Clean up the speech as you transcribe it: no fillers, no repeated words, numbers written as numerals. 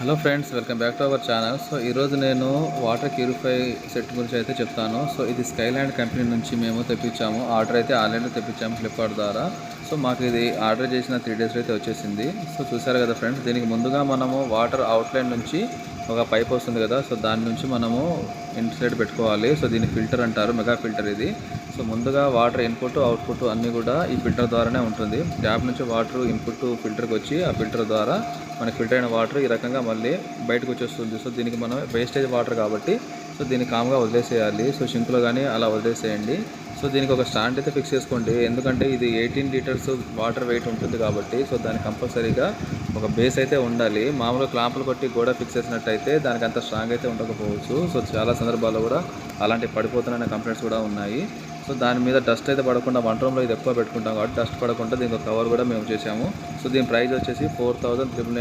Hello friends, welcome back to our channel. So ఈరోజు నేను water purify set గురించి అయితే చెప్తాను. సో ఇది స్కైలాండ్ కంపెనీ నుంచి మేము తెప్పించాము. ఆర్డర్ అయితే ఆన్లైన్లో తెప్పించాము ఫ్లిప్కార్ట్ ద్వారా. సో మాకు ఇది ఆర్డర్ చేసిన 3 డేస్ అయితే వచ్చేసింది. సో చూసారు కదా ఫ్రెండ్స్, దీనికి ముందుగా మనము వాటర్ అవుట్లైన్ నుంచి ఒక పైప్ వస్తుంది కదా, సో దాని నుంచి మనము ఇన్ సైడ్ పెట్టుకోవాలి. సో దీన్ని ఫిల్టర్ అంటారు, మెగా ఫిల్టర్ ఇది. సో ముందుగా వాటర్ ఇన్పుట్ అవుట్పుట్ అన్నీ కూడా ఈ ఫిల్టర్ ద్వారానే ఉంటుంది. ట్యాప్ నుంచి వాటర్ ఇన్పుట్ ఫిల్టర్కి వచ్చి ఆ ఫిల్టర్ ద్వారా మనకి ఫిల్టర్ అయిన వాటర్ ఈ రకంగా మళ్ళీ బయటకు వచ్చేస్తుంది. సో దీనికి మనం వేస్టేజ్ వాటర్ కాబట్టి సో దీన్ని కామ్గా వదిలేసేయాలి. సో సింక్లో కానీ అలా వదిలేసేయండి. సో దీనికి ఒక స్టాండ్ అయితే ఫిక్స్ చేసుకోండి, ఎందుకంటే ఇది 18 లీటర్స్ వాటర్ వెయిట్ ఉంటుంది కాబట్టి సో దానికి కంపల్సరీగా ఒక బేస్ అయితే ఉండాలి. మామూలుగా క్లాంపులు కొట్టి గోడ ఫిక్స్ చేసినట్టయితే దానికి అంత స్ట్రాంగ్ అయితే ఉండకపోవచ్చు. సో చాలా సందర్భాల్లో కూడా అలాంటి పడిపోతున్న కంప్లైంట్స్ కూడా ఉన్నాయి. సో దాని మీద డస్ట్ అయితే పడకుండా, వంట రూమ్లో ఇది ఎక్కువ పెట్టుకుంటాం కాబట్టి డస్ట్ పడకుండా దీనికి ఒక కవర్ కూడా మేము చేసాము. సో దీని ప్రైస్ వచ్చేసి 4,999